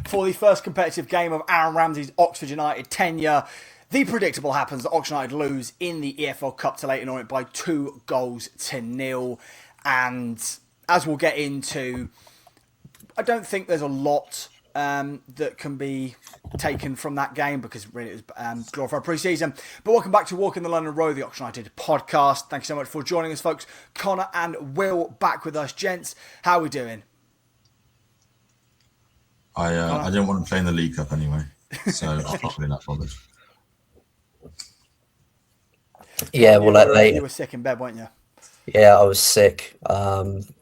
for the first competitive game of Aaron Ramsey's Oxford United tenure. The predictable happens that Oxford United lose in the EFL Cup to Leyton Orient by 2-0. And as we'll get into, I don't think there's a lot that can be taken from that game because really it was glorified pre-season. But welcome back to Walking the London Road, the Oxford United podcast. Thanks so much for joining us, folks. Connor and Will back with us. Gents, how are we doing? I didn't want to play in the League Cup anyway, so I'm not really that bothered. Yeah, well, you were sick in bed, weren't you? Yeah, I was sick.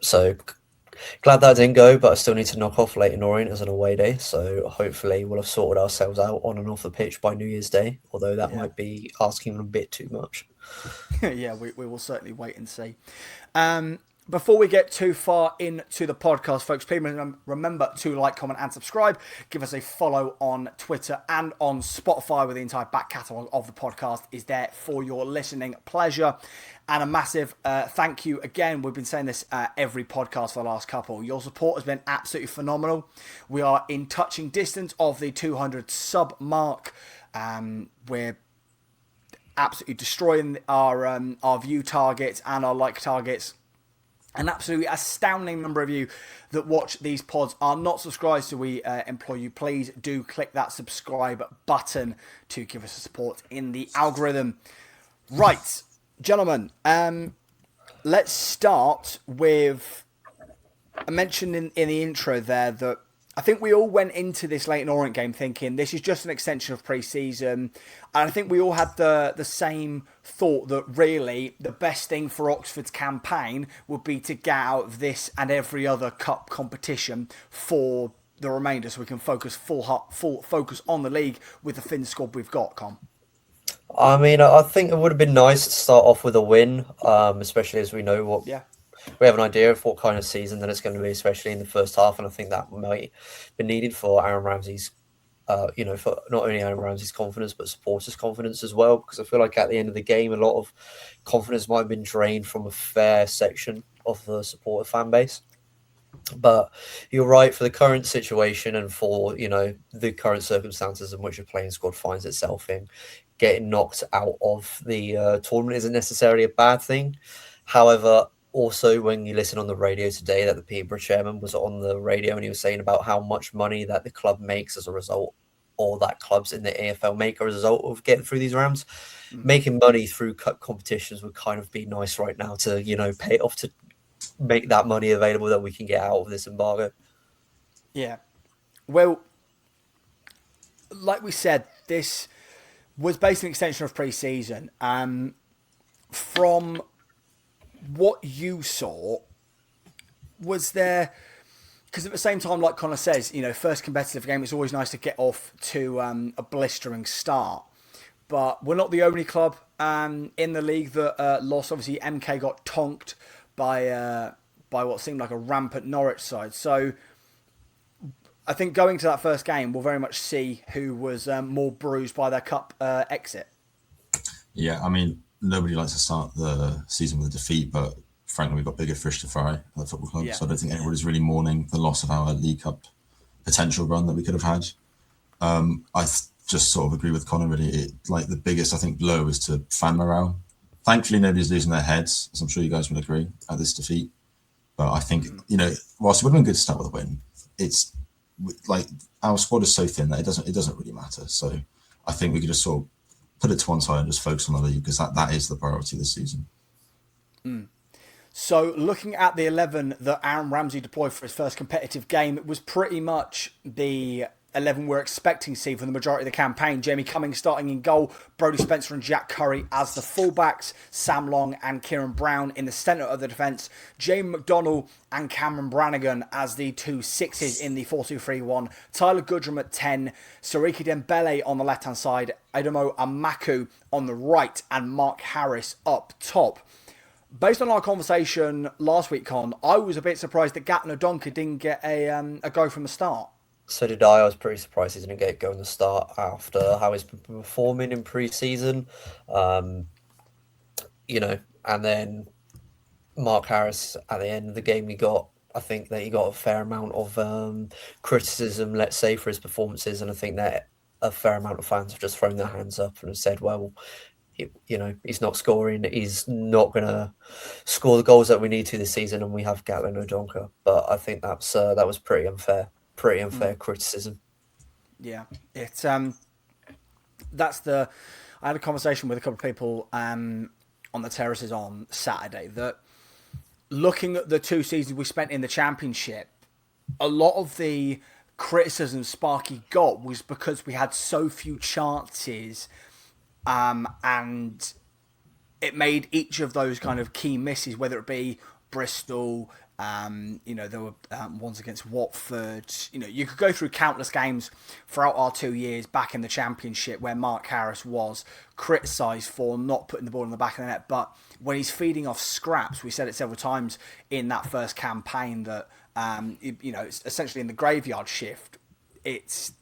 So glad that didn't go, but I still need to knock off Leyton Orient as an away day. So hopefully we'll have sorted ourselves out on and off the pitch by New Year's Day. Although that might be asking a bit too much. Yeah, we will certainly wait and see. Before we get too far into the podcast, folks, please remember to like, comment and subscribe. Give us a follow on Twitter and on Spotify, where the entire back catalogue of the podcast is there for your listening pleasure. And a massive thank you again. We've been saying this every podcast for the last couple. Your support has been absolutely phenomenal. We are in touching distance of the 200 sub mark. We're absolutely destroying our view targets and our like targets. An absolutely astounding number of you that watch these pods are not subscribed, so we implore you, please do click that subscribe button to give us a support in the algorithm. Right, gentlemen, let's start with, I mentioned in the intro there that I think we all went into this Leyton Orient game thinking this is just an extension of pre-season. And I think we all had the same thought that really the best thing for Oxford's campaign would be to get out of this and every other cup competition for the remainder, so we can focus full focus on the league with the thin squad we've got, Con. I mean, I think it would have been nice to start off with a win, especially as we know what... Yeah. We have an idea of what kind of season that it's going to be, especially in the first half, and I think that might be needed for Aaron Ramsey's, for not only Aaron Ramsey's confidence, but supporters' confidence as well, because I feel like at the end of the game, a lot of confidence might have been drained from a fair section of the supporter fan base. But you're right, for the current situation and for, the current circumstances in which a playing squad finds itself in, getting knocked out of the tournament isn't necessarily a bad thing. However, also, when you listen on the radio today, that the Peterborough chairman was on the radio and he was saying about how much money that the club makes as a result, or that clubs in the EFL make as a result of getting through these rounds. Making money through cup competitions would kind of be nice right now to, pay off to make that money available that we can get out of this embargo. Yeah. Well, like we said, this was basically an extension of pre-season. From what you saw, was there, because at the same time, like Connor says, first competitive game, it's always nice to get off to a blistering start. But we're not the only club in the league that lost. Obviously, MK got tonked by what seemed like a rampant Norwich side. So I think going to that first game, we'll very much see who was more bruised by their cup exit. Yeah, I mean, nobody likes to start the season with a defeat, but frankly, we've got bigger fish to fry at the football club. Yeah. So I don't think anybody's really mourning the loss of our League Cup potential run that we could have had. I just sort of agree with Connor, really. The biggest, I think, blow is to fan morale. Thankfully, nobody's losing their heads, as I'm sure you guys would agree, at this defeat. But I think, whilst it would have been good to start with a win, it's like our squad is so thin that it doesn't really matter. So I think we could just sort of put it to one side and just focus on the league, because that is the priority this season. So looking at the 11 that Aaron Ramsey deployed for his first competitive game, it was pretty much the 11 we're expecting to see for the majority of the campaign. Jamie Cummings starting in goal, Brodie Spencer and Jack Curry as the fullbacks, Sam Long and Kieran Brown in the centre of the defence, James McDonnell and Cameron Brannigan as the two sixes in the 4-2-3-1, Tyler Goodrum at 10, Sariki Dembele on the left-hand side, Dembele and Emakhu on the right, and Mark Harris up top. Based on our conversation last week, Con, I was a bit surprised that Gatton O'Donkor didn't get a go from the start. So did I. I was pretty surprised he didn't get going to start after how he's been performing in pre-season. And then Mark Harris at the end of the game, he got I think that he got a fair amount of criticism, let's say, for his performances, and I think that a fair amount of fans have just thrown their hands up and have said, well, he's not scoring, he's not going to score the goals that we need to this season, and we have Gatlin O'Donker. But I think that was pretty unfair criticism. Yeah, it's that's I had a conversation with a couple of people on the terraces on Saturday that, looking at the 2 seasons we spent in the Championship, a lot of the criticism Sparky got was because we had so few chances, and it made each of those kind of key misses, whether it be Bristol, there were ones against Watford. You could go through countless games throughout our 2 years back in the Championship where Mark Harris was criticised for not putting the ball in the back of the net. But when he's feeding off scraps, we said it several times in that first campaign that, it's essentially in the graveyard shift. It's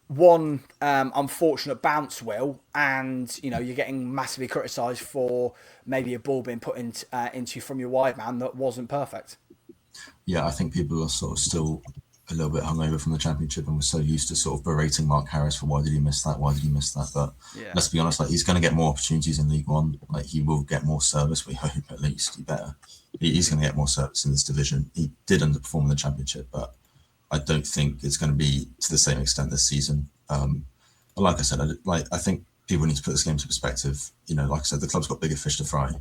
one unfortunate bounce, Will, and you're getting massively criticised for maybe a ball being put into from your wide man that wasn't perfect. Yeah, I think people are sort of still a little bit hungover from the Championship, and we're so used to sort of berating Mark Harris for why did he miss that? But let's be honest, like, he's going to get more opportunities in League One. Like, he will get more service. We hope, at least. He's going to get more service in this division. He did underperform in the Championship, but I don't think it's going to be to the same extent this season. But like I said, I think people need to put this game into perspective. Like I said, the club's got bigger fish to fry.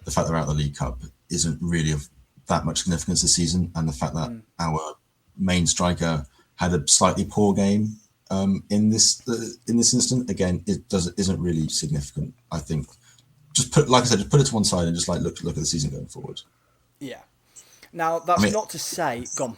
The fact they're out of the League Cup isn't really of that much significance this season, and the fact that our main striker had a slightly poor game in this instant, again, isn't really significant. I think just put it to one side and just look at the season going forward. Yeah. Now that's not to say. Go on.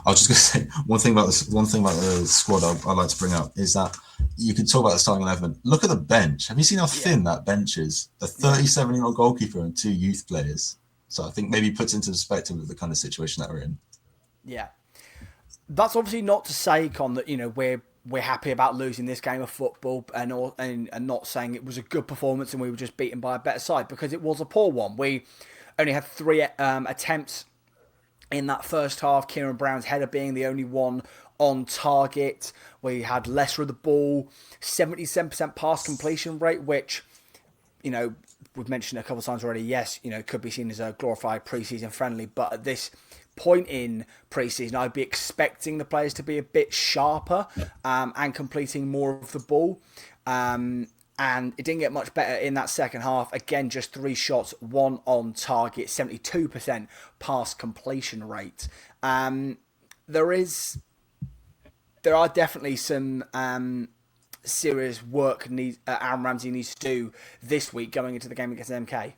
I was just going to say one thing about the squad I'd like to bring up is that you can talk about the starting 11. Look at the bench. Have you seen how thin that bench is? A 37-year-old goalkeeper and 2 youth players. So I think maybe puts into perspective of the kind of situation that we're in. Yeah, that's obviously not to say, Con, that we're happy about losing this game of football and not saying it was a good performance and we were just beaten by a better side, because it was a poor one. We only had 3 attempts in that first half, Kieran Brown's header being the only one on target. We had lesser of the ball, 77% pass completion rate, which, we've mentioned a couple of times already, yes, could be seen as a glorified pre-season friendly, but at this point in pre-season, I'd be expecting the players to be a bit sharper and completing more of the ball. And it didn't get much better in that second half. Again, just 3 shots, 1 on target, 72% pass completion rate. There are definitely some serious work Aaron Ramsey needs to do this week going into the game against MK.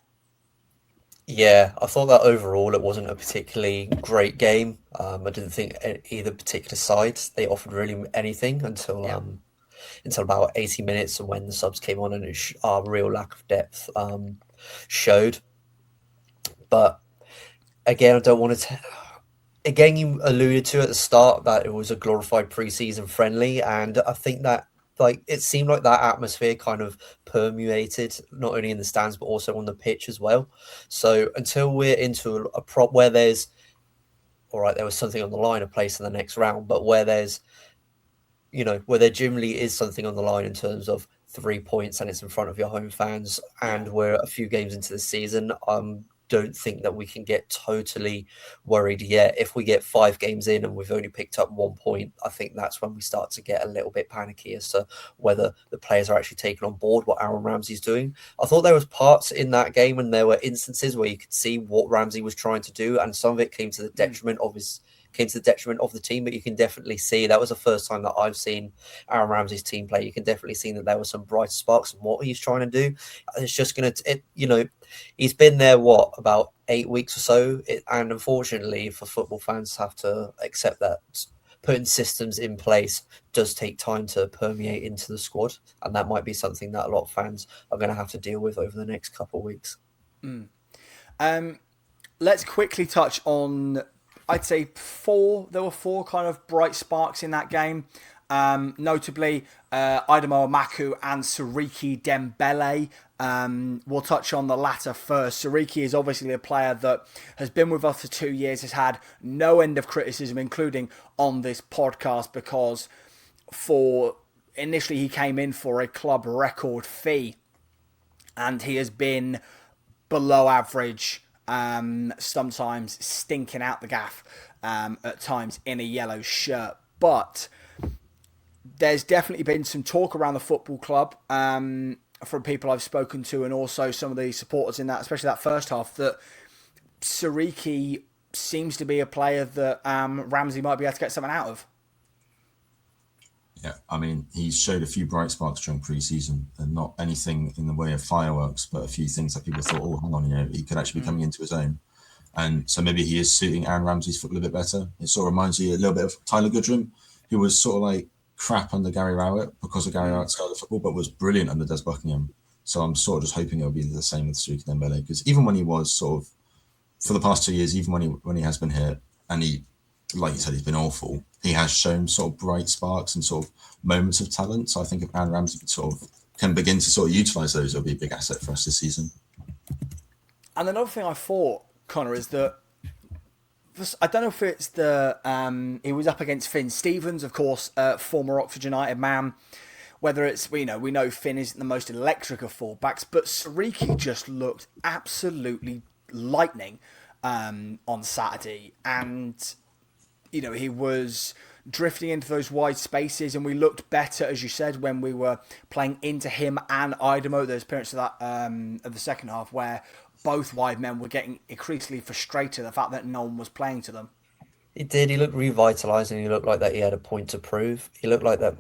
Yeah, I thought that overall it wasn't a particularly great game. I didn't think either particular side they offered really anything until about 80 minutes, and when the subs came on and our real lack of depth showed. But again, I don't want to... Again, you alluded to at the start that it was a glorified pre-season friendly, and I think that it seemed like that atmosphere kind of permeated not only in the stands but also on the pitch as well. So until we're into a prop where there's, all right, there was something on the line, a place in the next round, but where there's, where there generally is something on the line in terms of 3 points and it's in front of your home fans, and we're a few games into the season, don't think that we can get totally worried yet. If we get 5 games in and we've only picked up 1 point, I think that's when we start to get a little bit panicky as to whether the players are actually taking on board what Aaron Ramsey's doing. I thought there was parts in that game and there were instances where you could see what Ramsey was trying to do, and some of it came to the detriment of the team, but you can definitely see that was the first time that I've seen Aaron Ramsey's team play. You can definitely see that there were some bright sparks in what he's trying to do. It's just going to, he's been there, about 8 weeks or so. And unfortunately for football fans have to accept that putting systems in place does take time to permeate into the squad. And that might be something that a lot of fans are going to have to deal with over the next couple of weeks. Let's quickly touch on... I'd say there were 4 kind of bright sparks in that game. Notably, Dembele and Emakhu and Sariki Dembele We'll touch on the latter first. Siriki is obviously a player that has been with us for 2 years, has had no end of criticism, including on this podcast, because initially he came in for a club record fee, and he has been below average, sometimes stinking out the gaff at times in a yellow shirt. But there's definitely been some talk around the football club from people I've spoken to, and also some of the supporters in that, especially that first half, that Siriki seems to be a player that Ramsey might be able to get something out of. Yeah, I mean, he's showed a few bright sparks during pre-season, and not anything in the way of fireworks, but a few things that people thought, oh, hang on, he could actually be coming into his own. And so maybe he is suiting Aaron Ramsey's football a bit better. It sort of reminds you a little bit of Tyler Goodrum, who was sort of like crap under Gary Rowett because of Gary Rowett's style of football, but was brilliant under Des Buckingham. So I'm sort of just hoping it'll be the same with Siriki Dembele, because even when he was sort of, for the past 2 years, even when he has been here, and he, like you said, he's been awful, he has shown sort of bright sparks and sort of moments of talent. So I think if Aaron Ramsey can begin to sort of utilise those, it'll be a big asset for us this season. And another thing I thought, Connor, is that I don't know if it's he was up against Finn Stevens, of course, former Oxford United man. Whether it's, we know Finn isn't the most electric of fullbacks, but Siriki just looked absolutely lightning on Saturday, and he was drifting into those wide spaces, and we looked better, as you said, when we were playing into him and Idemo. There's appearance of that of the second half where both wide men were getting increasingly frustrated at the fact that no one was playing to them. He did. He looked revitalised, and he looked like that he had a point to prove. He looked like that.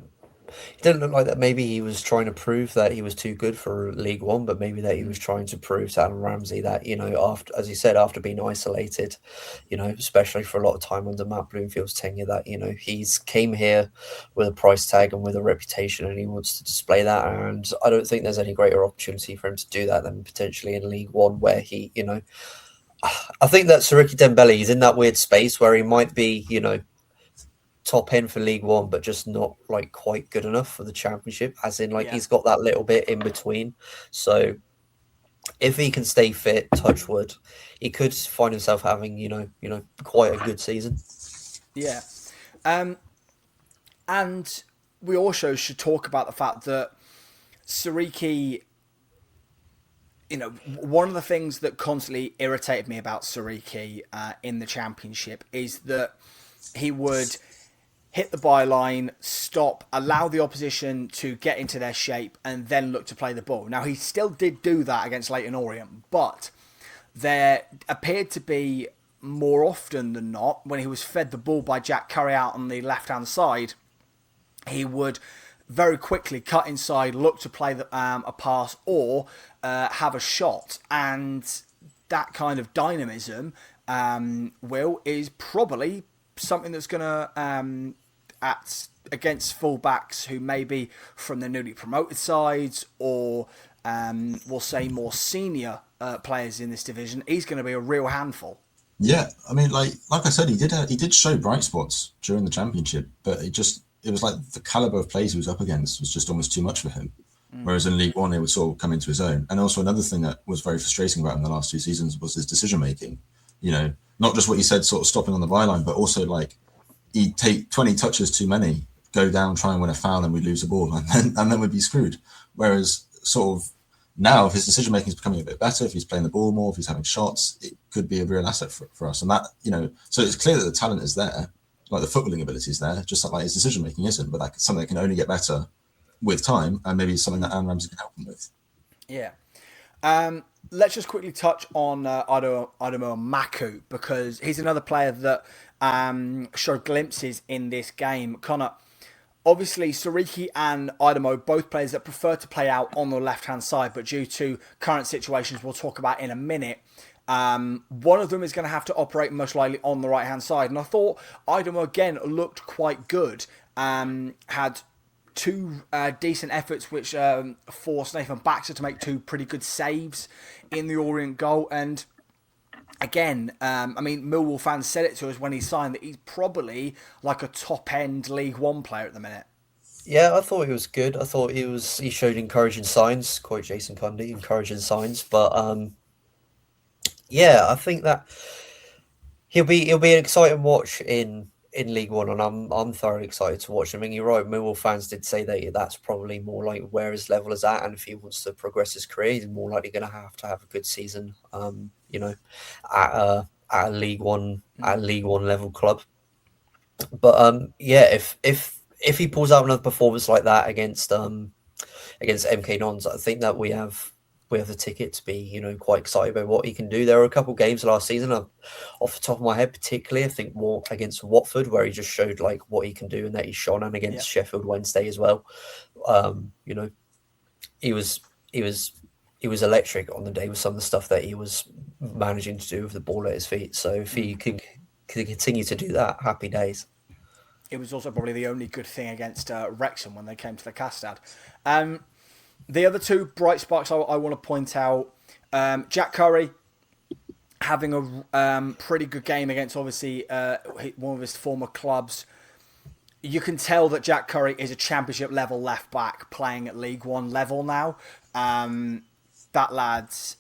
It didn't look like that maybe he was trying to prove that he was too good for League One, but maybe that he was trying to prove to Aaron Ramsey that, after, as you said, after being isolated, especially for a lot of time under Matt Bloomfield's tenure, that, he's came here with a price tag and with a reputation, and he wants to display that. And I don't think there's any greater opportunity for him to do that than potentially in League One, where he, I think that Siriki Dembele is in that weird space where he might be, top end for League One, but just not like quite good enough for the Championship, as in he's got that little bit in between. So if he can stay fit, touch wood, he could find himself having quite a good season. Yeah. And we also should talk about the fact that Siriki, one of the things that constantly irritated me about Siriki in the Championship is that he would hit the byline, stop, allow the opposition to get into their shape, and then look to play the ball. Now, he still did do that against Leyton Orient, but there appeared to be more often than not, when he was fed the ball by Jack Curry out on the left-hand side, he would very quickly cut inside, look to play a pass, or have a shot. And that kind of dynamism, is probably something that's going to, against fullbacks who may be from the newly promoted sides, or we'll say more senior players in this division, he's going to be a real handful. Yeah, I mean, like I said, he did show bright spots during the Championship, but it was like the caliber of players he was up against was just almost too much for him. Whereas in League One, he would sort of come into his own. And also another thing that was very frustrating about him the last 2 seasons was his decision making. Not just what you said, sort of stopping on the byline, but also like he'd take 20 touches too many, go down, try and win a foul, and we'd lose the ball, and then we'd be screwed. Whereas sort of now, if his decision making is becoming a bit better, if he's playing the ball more, if he's having shots, it could be a real asset for us. And that, so it's clear that the talent is there, like the footballing ability is there, just like his decision making isn't, but that's something that can only get better with time, and maybe something that Aaron Ramsey can help him with. Yeah. Let's just quickly touch on Leyton Emakhu, because he's another player that showed glimpses in this game. Connor, obviously Siriki and Idemo, both players that prefer to play out on the left-hand side, but due to current situations we'll talk about in a minute, one of them is going to have to operate most likely on the right-hand side. And I thought Idemo again looked quite good, had 2 decent efforts which forced Nathan Baxter to make 2 pretty good saves in the Orient goal. And again, Millwall fans said it to us when he signed that he's probably like a top-end League One player at the minute. Yeah, I thought he was good. I thought he showed encouraging signs, quote Jason Cundy, encouraging signs. But yeah, I think that he'll be an exciting watch in League One, and I'm thoroughly excited to watch him. I mean, you're right. Millwall fans did say that that's probably more like where his level is at, and if he wants to progress his career, he's more likely going to have a good season. At a League One level club. But yeah, if he pulls out another performance like that against MK Dons, I think that we have the ticket to be, quite excited about what he can do. There were a couple of games last season, off the top of my head, particularly, I think more against Watford, where he just showed like what he can do and that he shone, and against Sheffield Wednesday as well. You know, he was he was he was electric on the day with some of the stuff that he was managing to do with the ball at his feet. So if he can continue to do that, happy days. It was also probably the only good thing against Wrexham when they came to the Castad. The other two bright sparks I want to point out, Jack Curry having a pretty good game against obviously one of his former clubs. You can tell that Jack Curry is a championship level left back playing at League One level now. That lad's,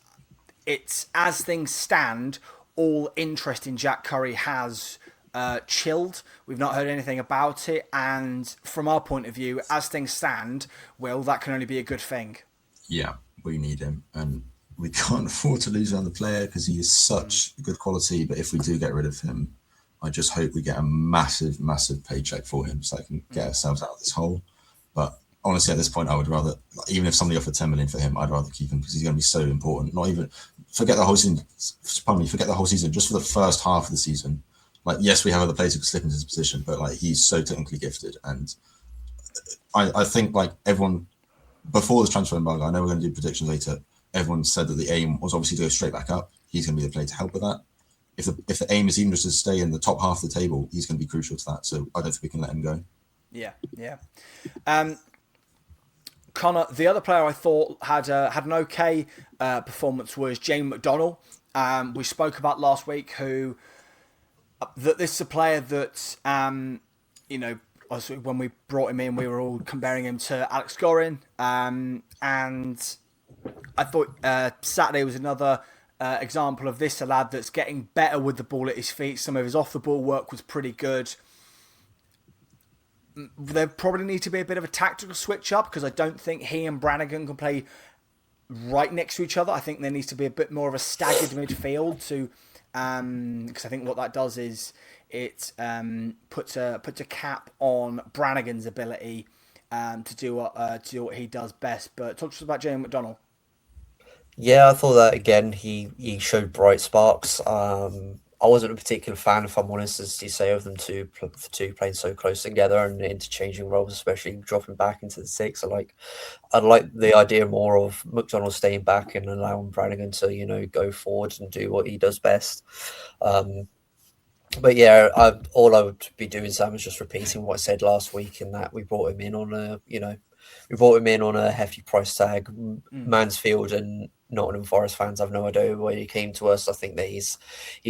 it's as things stand, all interest in Jack Curry has chilled. We've not heard anything about it, and from our point of view, as things stand, Will, that can only be a good thing. Yeah, we need him, and we can't afford to lose another player because he is such good quality. But if we do get rid of him, I just hope we get a massive, massive paycheck for him so I can get ourselves out of this hole. But honestly, at this point, I would rather, even if somebody offered 10 million for him, I'd rather keep him because he's going to be so important. Not even forget the whole season. Forget the whole season. Just for the first half of the season. Like, yes, we have other players who can slip into his position, but like he's so technically gifted. And I think like everyone before this transfer embargo, I know we're going to do predictions later. Everyone said that the aim was obviously to go straight back up. He's going to be the player to help with that. If the aim is even just to stay in the top half of the table, he's going to be crucial to that. So I don't think we can let him go. Yeah. Connor, the other player I thought had an okay performance was James McDonnell. We spoke about last week that this is a player that when we brought him in, we were all comparing him to Alex Gorin, and I thought Saturday was another example of this, a lad that's getting better with the ball at his feet. Some of his off-the-ball work was pretty good. There probably needs to be a bit of a tactical switch up because I don't think he and Brannigan can play right next to each other. I think there needs to be a bit more of a staggered midfield because I think what that does is it puts a cap on Brannigan's ability to do what he does best. But talk to us about James McDonnell. Yeah, I thought that again. He showed bright sparks. I wasn't a particular fan, if I'm honest, as you say, of them two playing so close together and interchanging roles, especially dropping back into the six. I'd like the idea more of McDonnell staying back and allowing Brannigan to go forward and do what he does best. But yeah, all I would be doing, Sam, is just repeating what I said last week, in that we brought him in on a hefty price tag. Mansfield and Nottingham Forest fans have no idea where he came to us. I think that he's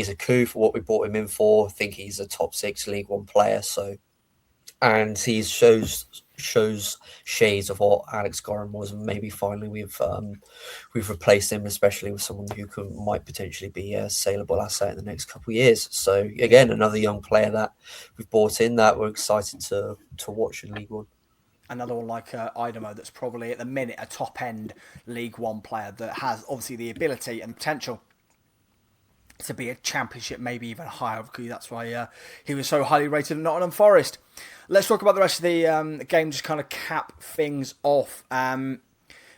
a coup for what we brought him in for. I think he's a top 6 League One player. And he shows shades of what Alex Gorin was, and maybe finally we've replaced him, especially with someone who might potentially be a saleable asset in the next couple of years. So again, another young player that we've brought in that we're excited to watch in League One. Another one like Idemo that's probably at the minute a top end League One player that has obviously the ability and potential to be a championship, maybe even higher. That's why he was so highly rated at Nottingham Forest. Let's talk about the rest of the game, just kind of cap things off.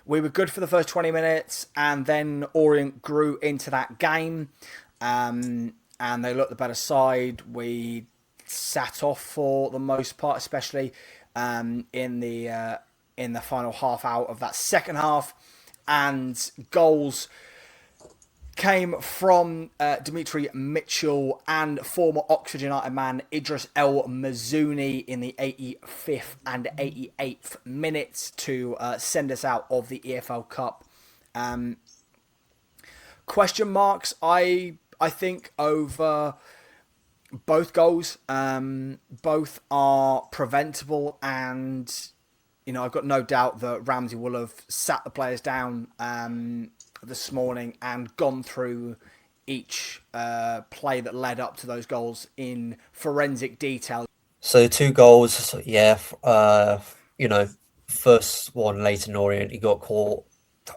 We were good for the first 20 minutes, and then Orient grew into that game, and they looked the better side. We sat off for the most part, especially in the final half hour of that second half, and goals came from Dimitri Mitchell and former Oxford United man Idris El Mazouni in the 85th and 88th minutes to send us out of the EFL Cup. Question marks, I think, over both goals. Both are preventable, and I've got no doubt that Ramsey will have sat the players down this morning and gone through each play that led up to those goals in forensic detail. So 2 goals, yeah. First one, Leyton Orient, he got caught.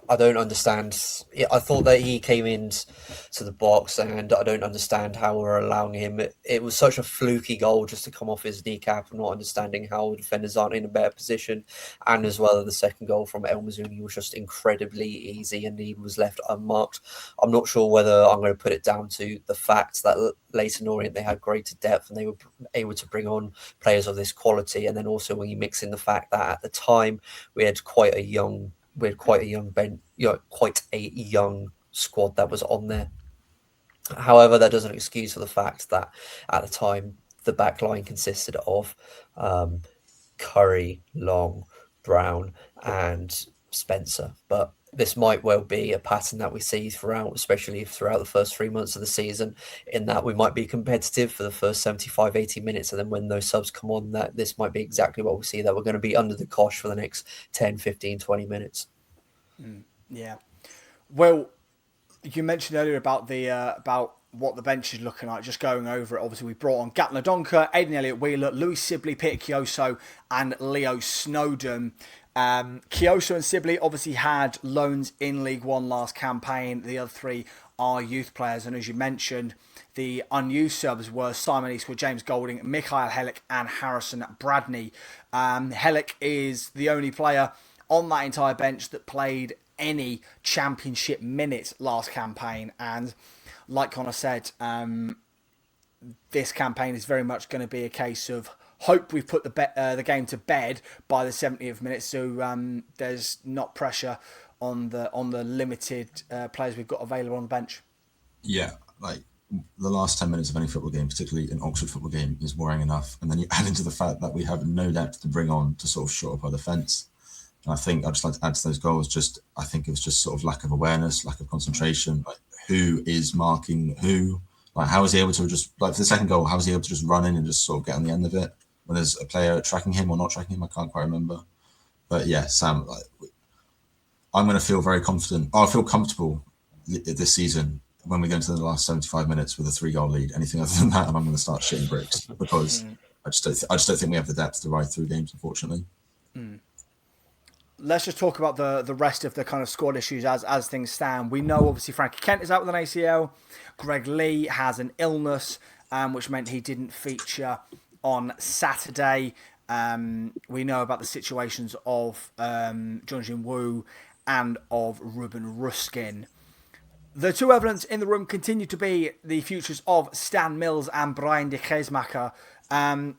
I don't understand. Yeah, I thought that he came in to the box, and I don't understand how we're allowing him. It was such a fluky goal just to come off his kneecap. I'm not understanding how defenders aren't in a better position. And as well, the second goal from El Mazouni was just incredibly easy, and he was left unmarked. I'm not sure whether I'm going to put it down to the fact that Leyton Orient, they had greater depth and they were able to bring on players of this quality. And then also when you mix in the fact that at the time we had quite a young bench, quite a young squad that was on there. However, that doesn't excuse for the fact that at the time the back line consisted of Curry, Long, Brown, and Spencer. But this might well be a pattern that we see throughout, especially throughout the first 3 months of the season, in that we might be competitive for the first 75, 80 minutes. And then when those subs come on, that this might be exactly what we see, that we're going to be under the cosh for the next 10, 15, 20 minutes. Yeah. Well, you mentioned earlier about about what the bench is looking like, just going over it. Obviously, we brought on Gatland Donker, Aidan Elliott-Wheeler, Louis Sibley, Peter Kioso, and Leo Snowden. Kioso and Sibley obviously had loans in League One last campaign. The other three are youth players. And as you mentioned, the unused subs were Simon Eastwood, James Golding, Mikhail Helik, and Harrison Bradney. Helik is the only player on that entire bench that played any championship minutes last campaign. And like Connor said, this campaign is very much going to be a case of hope we've put the game to bed by the 70th minute, so there's not pressure on the limited players we've got available on the bench. Yeah, like the last 10 minutes of any football game, particularly an Oxford football game, is worrying enough. And then you add into the fact that we have no depth to bring on to sort of shore up our defence. And I think I'd just like to add to those goals, I think it was just sort of lack of awareness, lack of concentration, like who is marking who, like how is he able to just, like for the second goal, how is he able to just run in and just sort of get on the end of it when there's a player tracking him or not tracking him? I can't quite remember. But yeah, Sam, I'm going to feel very confident. I'll feel comfortable this season when we go into the last 75 minutes with a 3-goal lead. Anything other than that, and I'm going to start shitting bricks because I just don't think we have the depth to ride through games, unfortunately. Let's just talk about the rest of the kind of squad issues as things stand. We know obviously Frankie Kent is out with an ACL. Greg Lee has an illness, which meant he didn't feature on Saturday. We know about the situations of Jeonjin Wu and of Ruben Ruskin. The two evidence in the room continue to be the futures of Stan Mills and Brian de Keesmacher. And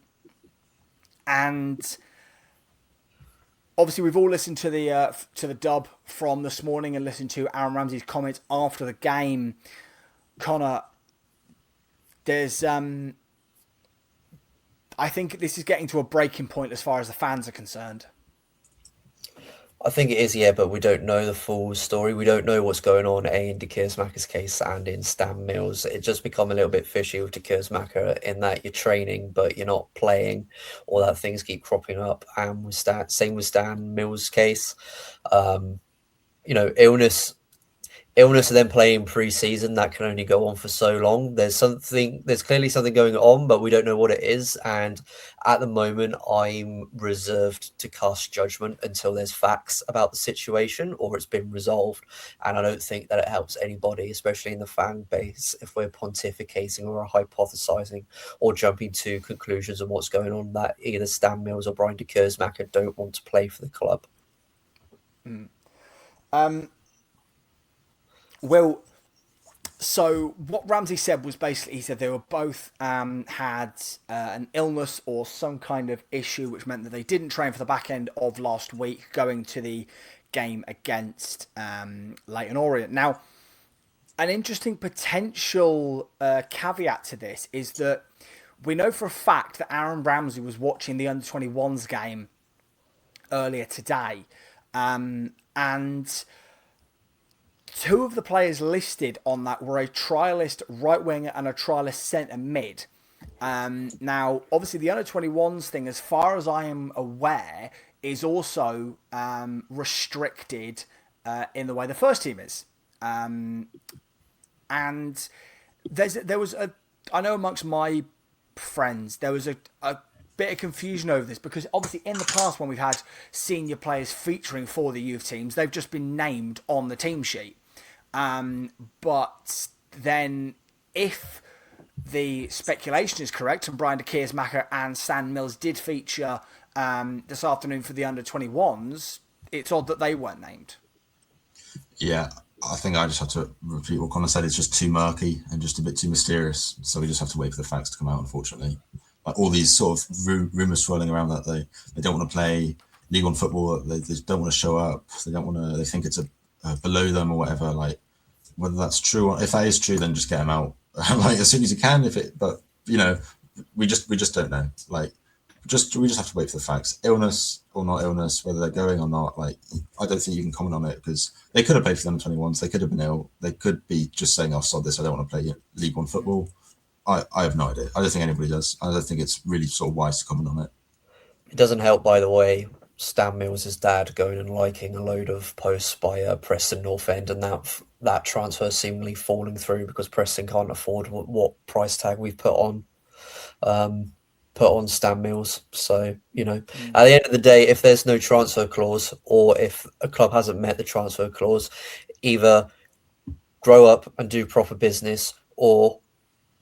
obviously, we've all listened to the dub from this morning and listened to Aaron Ramsey's comments after the game. Connor, there's I think this is getting to a breaking point as far as the fans are concerned. I think it is, yeah, but we don't know the full story. We don't know what's going on, in De Keersmacher's case and in Stan Mills. It just become a little bit fishy with De Keersmacher in that you're training, but you're not playing. All that things keep cropping up. And with same with Stan Mills' case. Illness and then playing pre-season, that can only go on for so long. There's clearly something going on, but we don't know what it is. And at the moment, I'm reserved to cast judgment until there's facts about the situation or it's been resolved. And I don't think that it helps anybody, especially in the fan base, if we're pontificating or hypothesizing or jumping to conclusions on what's going on that either Stan Mills or Brian de Keersmacher don't want to play for the club. Well, so what Ramsey said was basically, he said they were both had an illness or some kind of issue, which meant that they didn't train for the back end of last week, going to the game against Leyton Orient. Now, an interesting potential caveat to this is that we know for a fact that Aaron Ramsey was watching the under-21s game earlier today, and two of the players listed on that were a trialist right winger and a trialist centre mid. Now, obviously, the under-21s thing, as far as I am aware, is also restricted in the way the first team is. And there was I know amongst my friends, there was a bit of confusion over this, because obviously in the past when we've had senior players featuring for the youth teams, they've just been named on the team sheet. But then if the speculation is correct, and Dembele and Emakhu and Stan Mills did feature this afternoon for the under-21s, it's odd that they weren't named. Yeah, I think I just have to repeat what Connor said. It's just too murky and just a bit too mysterious. So we just have to wait for the facts to come out, unfortunately. Like all these sort of rumours swirling around that they don't want to play League One football, they don't want to show up, they think it's below them or whatever. Like, whether that's true or if that is true, then just get them out like as soon as you can. But we just don't know. Like, we just have to wait for the facts. Illness or not illness, whether they're going or not. Like, I don't think you can comment on it, because they could have played for the under-21s. They could have been ill. They could be just saying, "Oh, sod this. I don't want to play League One football." I have no idea. I don't think anybody does. I don't think it's really sort of wise to comment on it. It doesn't help, by the way, Stan Mills' dad going and liking a load of posts by Preston North End, and that transfer seemingly falling through because Preston can't afford what price tag we've put on Stan Mills. So, at the end of the day, if there's no transfer clause, or if a club hasn't met the transfer clause, either grow up and do proper business, or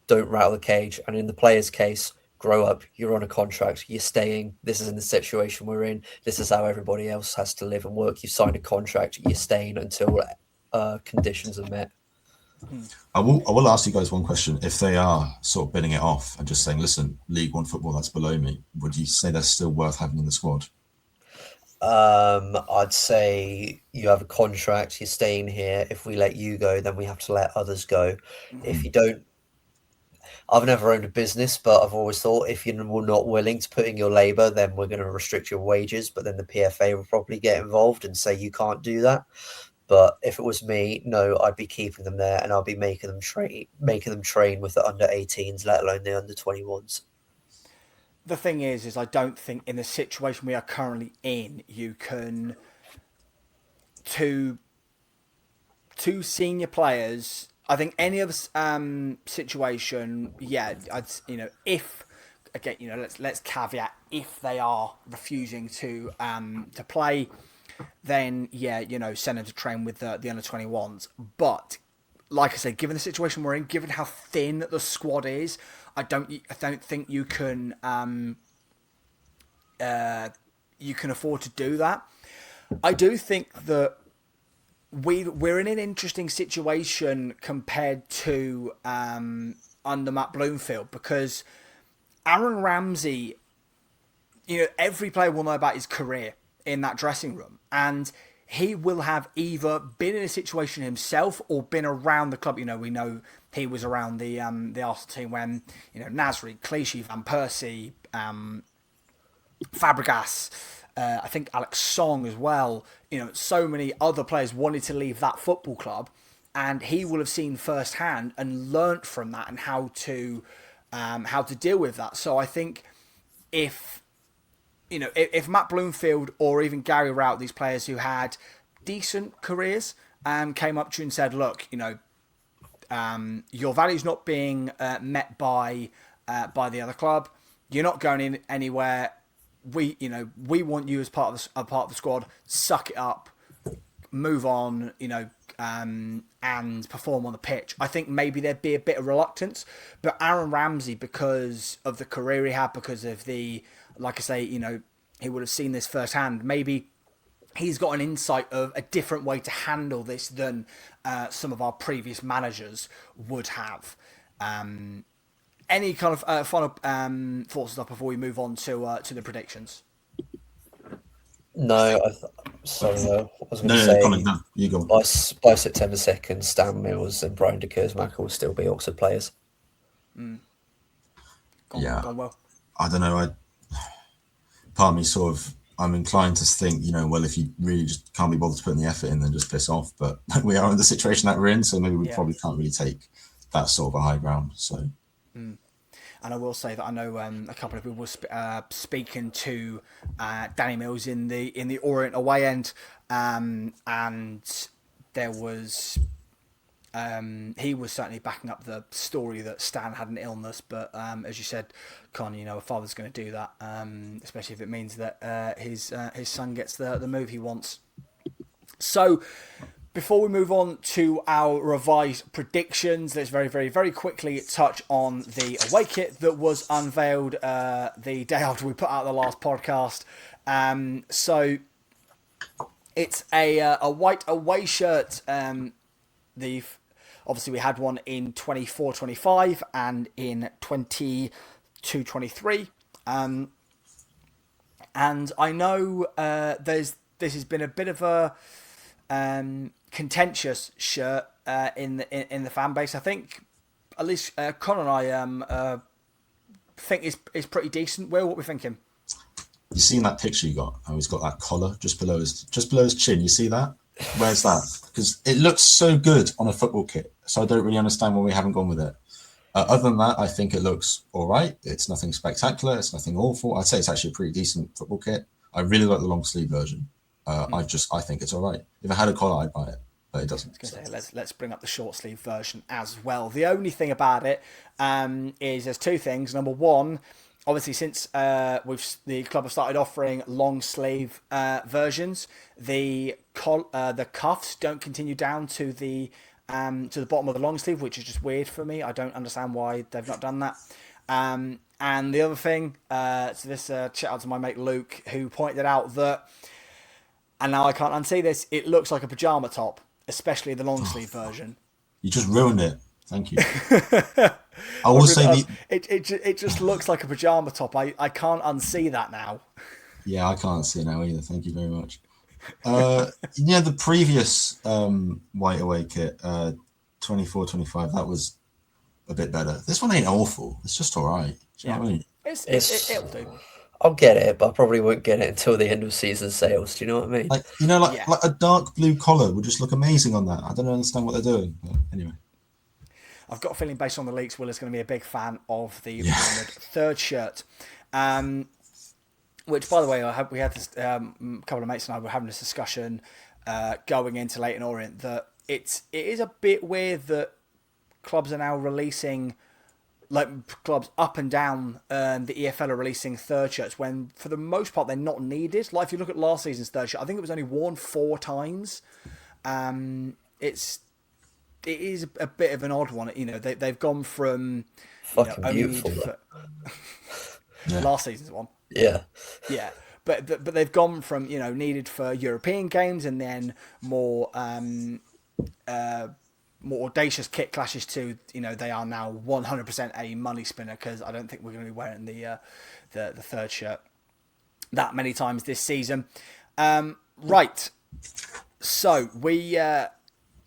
don't rattle the cage. And in the player's case, grow up. You're on a contract. You're staying. This is in the situation we're in. This is how everybody else has to live and work. You've signed a contract. You're staying until conditions are met. I will ask you guys one question. If they are sort of bidding it off and just saying, listen, League One football, that's below me, would you say they're still worth having in the squad? I'd say you have a contract. You're staying here. If we let you go, then we have to let others go. If you don't, I've never owned a business, but I've always thought if you're not willing to put in your labour, then we're going to restrict your wages. But then the PFA will probably get involved and say you can't do that. But if it was me, no, I'd be keeping them there, and I'll be making them train with the under-18s, let alone the under-21s. The thing is I don't think in the situation we are currently in, you can two senior players. I think any other situation, if again, let's caveat, if they are refusing to play, then send them to train with the under-21s. But like I said, given the situation we're in, given how thin the squad is, I don't think you can afford to do that. I do think that we're in an interesting situation compared to under Matt Bloomfield, because Aaron Ramsey, every player will know about his career in that dressing room, and he will have either been in a situation himself or been around the club. We know he was around the Arsenal team when Nasri, Clichy, Van Persie, Fabregas, I think Alex Song as well. So many other players wanted to leave that football club, and he will have seen firsthand and learnt from that and how to deal with that. So I think if Matt Bloomfield or even Gary Rout, these players who had decent careers, came up to you and said, look, your value's not being met by the other club. You're not going in anywhere. We want you as part of the squad. Suck it up, move on, and perform on the pitch. I think maybe there'd be a bit of reluctance, but Aaron Ramsey, because of the career he had, because of like I say, he would have seen this firsthand. Maybe he's got an insight of a different way to handle this than some of our previous managers would have. Any kind of final thoughts stuff before we move on to the predictions? No, sorry, I was going to say, Colin, no, you go. By September 2nd, Stan Mills and Brian De Emakhu will still be Oxford players. Gone well. I don't know. Part of me I'm inclined to think, well, if you really just can't be bothered to put in the effort in, then just piss off. But we are in the situation that we're in, so maybe we probably can't really take that sort of a high ground. So, And I will say that I know a couple of people were speaking to Danny Mills in the Orient away end, and there was. He was certainly backing up the story that Stan had an illness, but as you said, Con, a father's going to do that, especially if it means that his son gets the move he wants. So, before we move on to our revised predictions, let's very, very, very quickly touch on the away kit that was unveiled the day after we put out the last podcast. So, it's a white away shirt. Obviously, we had one in 24-25 and in 22-23. And I know this has been a bit of a contentious shirt in the fan base. I think at least Con and I think is pretty decent. Will, what are we thinking? You seen that picture you got? How he's got that collar just below his chin. You see that? Where's that? Because it looks so good on a football kit. So I don't really understand why we haven't gone with it. Other than that, I think it looks all right. It's nothing spectacular. It's nothing awful. I'd say it's actually a pretty decent football kit. I really like the long sleeve version. I think it's all right. If it had a collar, I'd buy it, but it doesn't. Let's bring up the short sleeve version as well. The only thing about it is there's two things. Number one, obviously, since the club have started offering long sleeve versions, the cuffs don't continue down to the bottom of the long sleeve, which is just weird for me. I don't understand why they've not done that. And the other thing, so this shout out to my mate Luke, who pointed out that, and now I can't unsee this, it looks like a pajama top, especially the long sleeve version. You just ruined it. Thank you. I will say it just looks like a pajama top. I can't unsee that now. Yeah, I can't see it now either. Thank you very much. The previous white away kit, 24-25, that was a bit better. This one ain't awful. It's just all right. Do you know what I mean? It'll do. I'll get it, but I probably won't get it until the end of season sales. Do you know what I mean? Like a dark blue collar would just look amazing on that. I don't understand what they're doing. But anyway. I've got a feeling based on the leaks, Will is going to be a big fan of the rumoured third shirt. Which, by the way, we had this, a couple of mates and I were having this discussion going into Leyton Orient that it is a bit weird that clubs are now releasing, like clubs up and down the EFL are releasing third shirts when for the most part they're not needed. Like if you look at last season's third shirt, I think it was only worn 4 times. It is a bit of an odd one. They've gone from fucking beautiful last season's one. Yeah. But they've gone from needed for European games and then more audacious kit clashes to they are now 100% a money spinner, because I don't think we're going to be wearing the third shirt that many times this season. Right. So we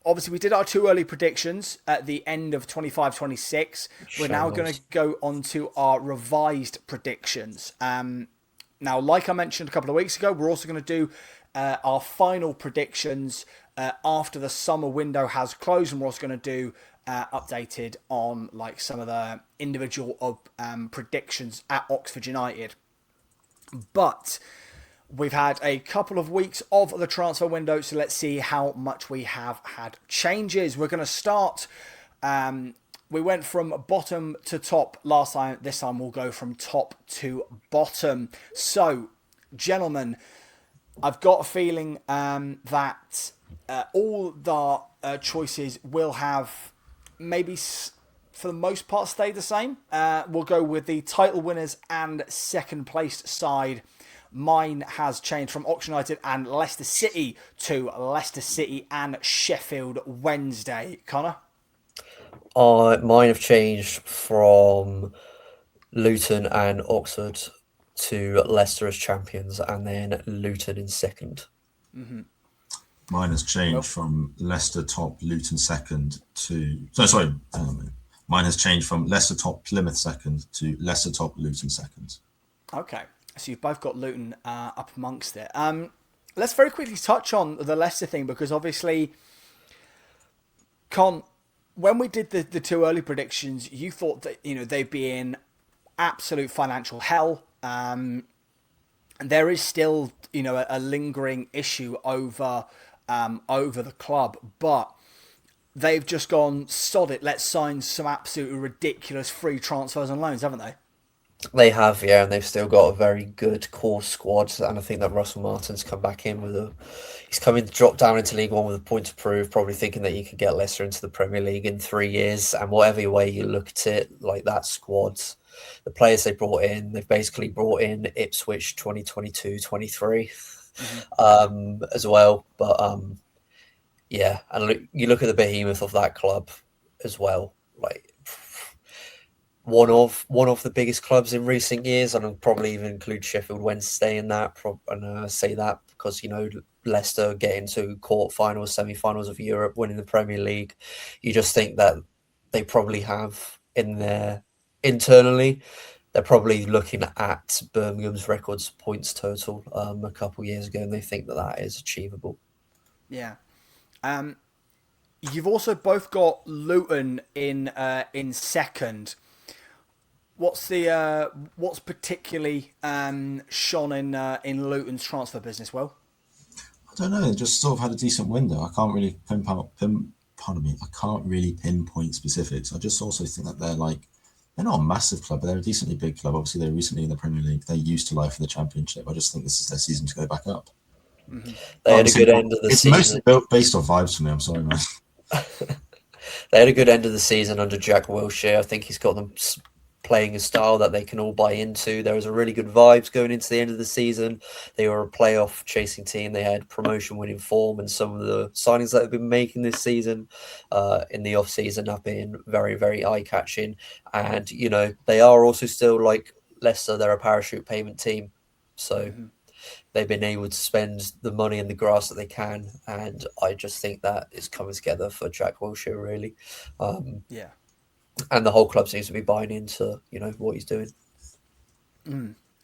obviously we did our 2 early predictions at the end of 25-26. We're now going to go on to our revised predictions. Now, like I mentioned a couple of weeks ago, we're also going to do our final predictions after the summer window has closed, and we're also going to do updated on like some of the individual predictions at Oxford United. But we've had a couple of weeks of the transfer window, so let's see how much we have had changes. We're going to start. We went from bottom to top last time. This time we'll go from top to bottom. So, gentlemen, I've got a feeling that all the choices will have maybe for the most part stay the same. We'll go with the title winners and second placed side. Mine has changed from Oxford United and Leicester City to Leicester City and Sheffield Wednesday. Connor? Mine have changed from Luton and Oxford to Leicester as champions and then Luton in second. Mm-hmm. Mine has changed from Leicester top, Luton second to... Mine has changed from Leicester top, Plymouth second to Leicester top, Luton second. Okay. So you've both got Luton up amongst it. Let's very quickly touch on the Leicester thing, because obviously, when we did the 2 early predictions, you thought that they'd be in absolute financial hell. And there is still, a lingering issue over the club, but they've just gone, sod it, let's sign some absolutely ridiculous free transfers and loans, haven't they? They have, yeah, and they've still got a very good core squad. And I think that Russell Martin's come back in he's coming to drop down into League One with a point to prove, probably thinking that you could get Leicester into the Premier League in 3 years. And whatever way you look at it, like that squad, the players they brought in, they've basically brought in Ipswich 2022-23 as well. But yeah, and you look at the behemoth of that club as well, like one of the biggest clubs in recent years, and I'll probably even include Sheffield Wednesday in that. And I say that because Leicester getting to quarterfinals, semi-finals of Europe, winning the Premier League. You just think that they probably have internally, they're probably looking at Birmingham's records points total a couple of years ago, and they think that is achievable. Yeah. You've also both got Luton in second. What's particularly shone in Luton's transfer business? Well, I don't know. They just sort of had a decent window. I can't really pinpoint specifics. I just also think that they're not a massive club, but they're a decently big club. Obviously, they're recently in the Premier League. They're used to life in the Championship. I just think this is their season to go back up. Mm-hmm. They had a good end of the season. It's mostly based on vibes for me. I'm sorry, man. They had a good end of the season under Jack Wilshere. I think he's got them playing a style that they can all buy into. There was a really good vibes going into the end of the season. They were a playoff chasing team. They had promotion winning form, and some of the signings that they've been making this season in the off season have been very, very eye catching. And they are also still like Leicester. They're a parachute payment team, so they've been able to spend the money in the grass that they can. And I just think that it's coming together for Jack Wilshere, really. Yeah. And the whole club seems to be buying into, what he's doing.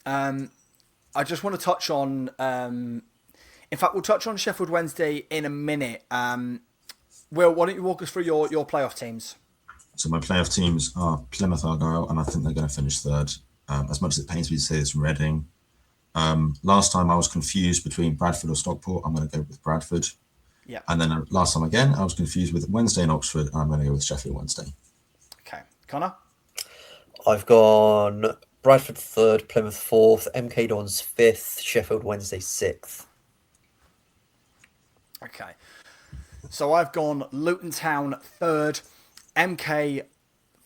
I just want to touch on... in fact, we'll touch on Sheffield Wednesday in a minute. Will, why don't you walk us through your playoff teams? So my playoff teams are Plymouth Argyle, and I think they're going to finish third. As much as it pains me to say it's Reading. Last time I was confused between Bradford or Stockport. I'm going to go with Bradford. Yeah. And then last time again, I was confused with Wednesday and Oxford, and I'm going to go with Sheffield Wednesday. Okay. Connor? I've gone Bradford third, Plymouth fourth, MK Dons fifth, Sheffield Wednesday sixth. Okay. So I've gone Luton Town third, MK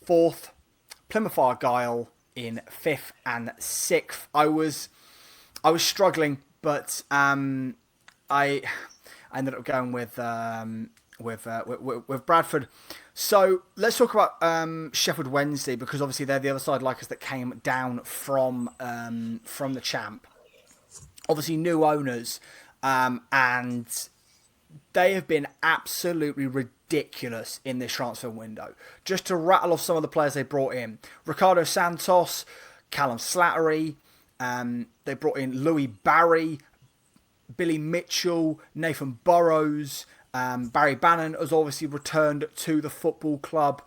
fourth, Plymouth Argyle in fifth and sixth. I was struggling, but I ended up going with Bradford. So let's talk about Sheffield Wednesday, because obviously they're the other side like us that came down from the champ. Obviously new owners, and they have been absolutely ridiculous in this transfer window. Just to rattle off some of the players they brought in: Ricardo Santos, Callum Slattery. They brought in Louis Barry, Billy Mitchell, Nathan Burrows. Barry Bannon has obviously returned to the football club.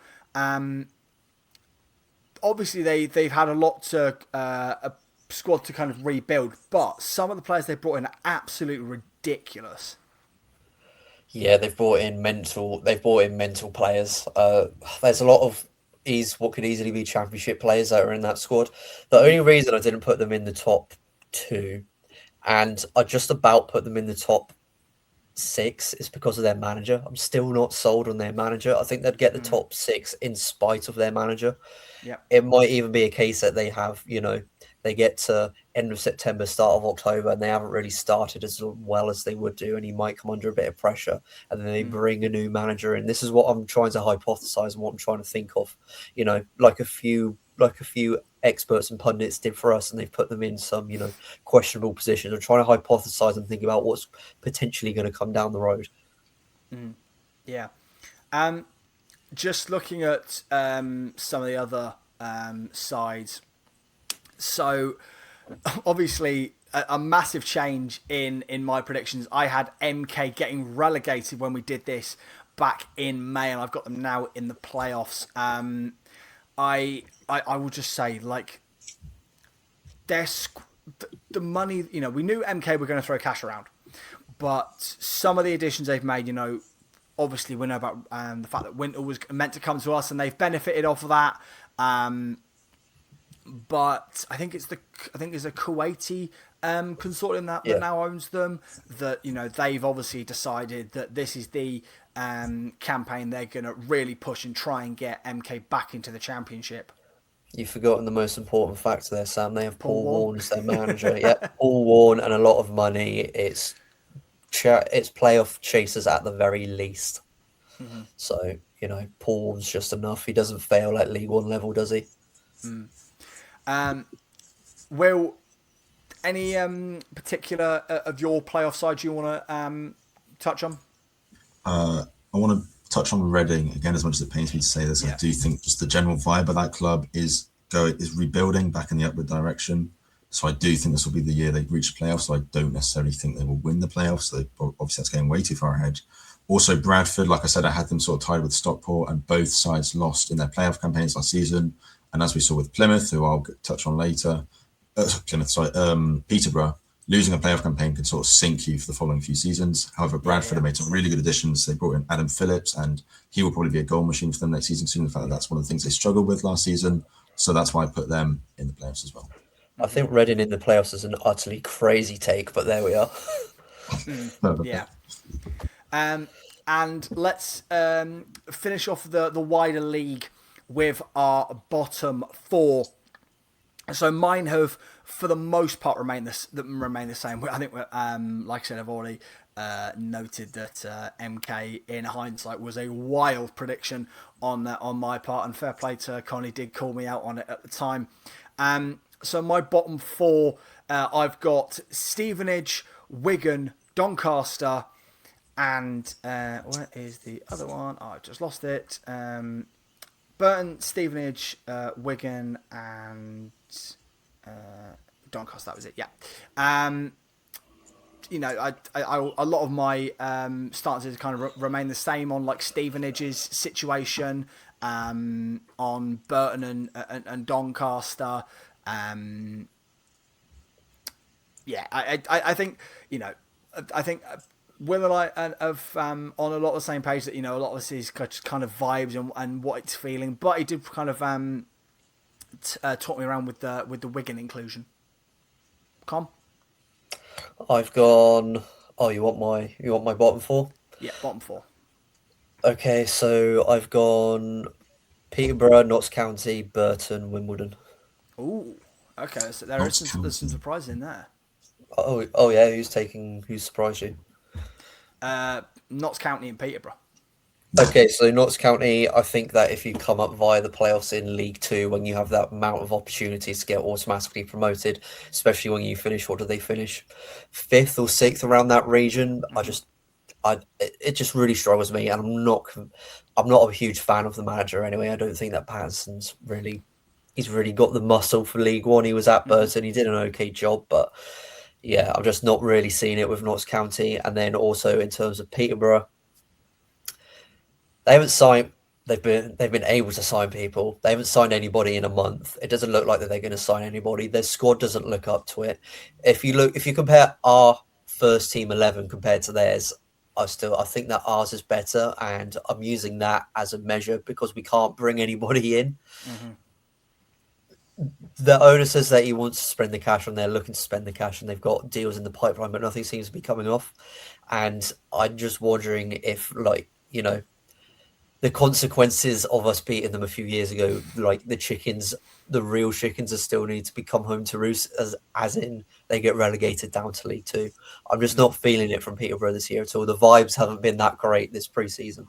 Obviously, they've had a squad to kind of rebuild, but some of the players they brought in are absolutely ridiculous. Yeah, they've brought in mental players. There's a lot of what could easily be championship players that are in that squad. The only reason I didn't put them in the top two, and I just about put them in the top six, is because of their manager. I'm still not sold on their manager. I think they'd get the top six in spite of their manager. Yeah, it might even be a case that they have, they get to end of September, start of October, and they haven't really started as well as they would do, and he might come under a bit of pressure, and then they bring a new manager in. This is what I'm trying to hypothesize and what I'm trying to think of, like a few experts and pundits did for us, and they've put them in some, questionable positions. I'm trying to hypothesize and think about what's potentially going to come down the road. Yeah. Just looking at some of the other sides. So, obviously, a massive change in my predictions. I had MK getting relegated when we did this back in May, and I've got them now in the playoffs. I will just say, the money, we knew MK were going to throw cash around, but some of the additions they've made, obviously we know about the fact that Winter was meant to come to us and they've benefited off of that. But I think it's a Kuwaiti consortium that now owns them. That they've obviously decided that this is the campaign they're going to really push and try and get MK back into the championship. You've forgotten the most important factor there, Sam. They have Paul Warne as their manager. Paul Warne and a lot of money. It's playoff chasers at the very least. Mm-hmm. So Paul Warne's just enough. He doesn't fail at League One level, does he? Will, any particular of your playoff sides you want to touch on? I want to touch on Reading again. As much as it pains me to say this, I do think just the general vibe of that club is rebuilding back in the upward direction. So I do think this will be the year they reach the playoffs. So I don't necessarily think they will win the playoffs. So obviously that's getting way too far ahead. Also Bradford, like I said, I had them sort of tied with Stockport, and both sides lost in their playoff campaigns last season. And as we saw with Plymouth, who I'll touch on later, Peterborough, losing a playoff campaign can sort of sink you for the following few seasons. However, Bradford have made some really good additions. They brought in Adam Phillips, and he will probably be a goal machine for them next season, considering the fact that that's one of the things they struggled with last season. So that's why I put them in the playoffs as well. I think Reading in the playoffs is an utterly crazy take, but there we are. Yeah. And let's finish off the wider league with our bottom four. So mine have, for the most part, remained the same. I think, like I said, I've already noted that MK, in hindsight, was a wild prediction on my part, and fair play to Connie, did call me out on it at the time. So my bottom four, I've got Stevenage, Wigan, Doncaster, and where is the other one? Oh, I just lost it. Burton, Stevenage, Wigan, and Doncaster. That was it. Yeah. A lot of my stances kind of remain the same on like Stevenage's situation, on Burton and Doncaster. I think I think Will and I have on a lot of the same page that a lot of this is just kind of vibes and what it's feeling, but he did kind of talk me around with the Wigan inclusion. Com? I've gone. Oh, you want my bottom four? Yeah, bottom four. Okay, so I've gone Peterborough, Notts County, Burton, Wimbledon. Ooh, okay. So there's some surprises in there. Oh yeah. Who's surprised you? Notts County and Peterborough. Okay, so Notts County, I think that if you come up via the playoffs in League Two, when you have that amount of opportunities to get automatically promoted, especially when you finish, what do they finish? 5th or 6th around that region? It just really struggles me, and I'm not a huge fan of the manager anyway. I don't think that Patterson's he's really got the muscle for League One. He was at Burton, he did an okay job, but yeah, I'm just not really seeing it with Notts County. And then also in terms of Peterborough, they haven't signed. They've been able to sign people. They haven't signed anybody in a month. It doesn't look like that they're going to sign anybody. Their squad doesn't look up to it. If you compare our first team 11 compared to theirs, I think that ours is better, and I'm using that as a measure because we can't bring anybody in. Mm-hmm. The owner says that he wants to spend the cash, and they're looking to spend the cash, and they've got deals in the pipeline, but nothing seems to be coming off. And I'm just wondering if, the consequences of us beating them a few years ago, like the real chickens, are still need to come home to roost, as in they get relegated down to League Two. I'm just not feeling it from Peterborough this year at all. The vibes haven't been that great this pre-season.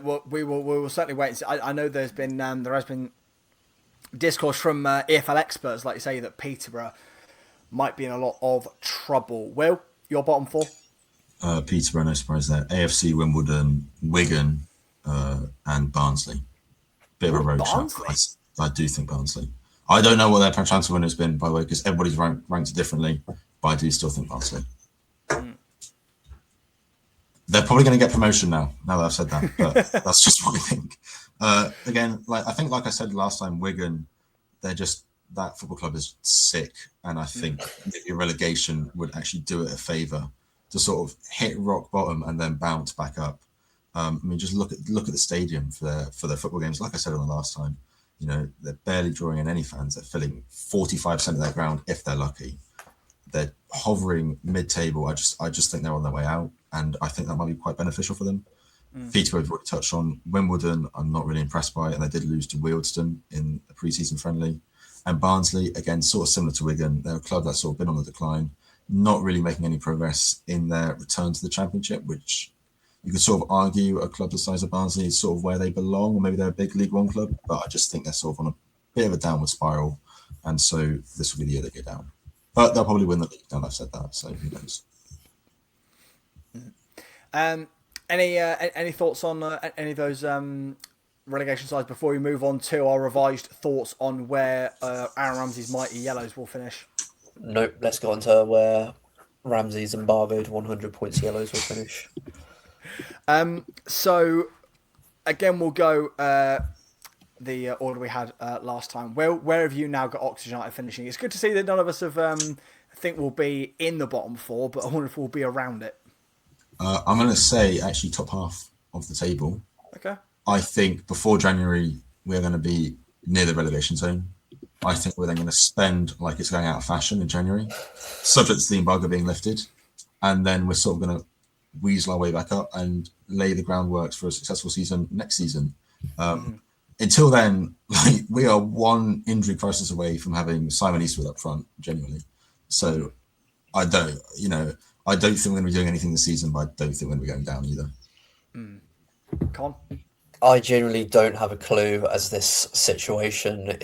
Well, we will certainly wait and see. I know there has been discourse from EFL experts, like you say, that Peterborough might be in a lot of trouble. Will, your bottom four? Peterborough, no surprise there. AFC, Wimbledon, Wigan, and Barnsley. Bit of a road shot. I do think Barnsley. I don't know what their transfer winner has been, by the way, because everybody's ranked differently, but I do still think Barnsley. They're probably going to get promotion now that I've said that, but that's just what I think. Again, I think, like I said last time, Wigan, they're that football club is sick, and I think maybe relegation would actually do it a favour to sort of hit rock bottom and then bounce back up. I mean, just look at the stadium for their football games. Like I said on the last time, you know, they're barely drawing in any fans. They're filling 45% of their ground if they're lucky. They're hovering mid-table. I just think they're on their way out, and I think that might be quite beneficial for them. Peterborough, we've already touched on. Wimbledon, I'm not really impressed by, and they did lose to Wealdstone in a pre-season friendly. And Barnsley, again, sort of similar to Wigan, they're a club that's sort of been on the decline, not really making any progress in their return to the Championship, which you could sort of argue a club the size of Barnsley is sort of where they belong, or maybe they're a big League One club, but I just think they're sort of on a bit of a downward spiral, and so this will be the year they go down. But they'll probably win the league now I've said that, so who knows. Any thoughts on any of those relegation sides before we move on to our revised thoughts on where Aaron Ramsey's mighty Yellows will finish? Nope, let's go on to where Ramsey's embargoed 100 points Yellows will finish. So, again, we'll go the order we had last time. Where have you now got Oxford United finishing? It's good to see that none of us have think we'll be in the bottom four, but I wonder if we'll be around it. I'm going to say actually top half of the table. Okay. I think before January, we're going to be near the relegation zone. I think we're then going to spend like it's going out of fashion in January, subject to the embargo being lifted. And then we're sort of going to weasel our way back up and lay the groundwork for a successful season next season. Until then, like, we are one injury crisis away from having Simon Eastwood up front, genuinely. So I don't think we're going to be doing anything this season, but I don't think we're going to be going down either. Con? I genuinely don't have a clue, as this situation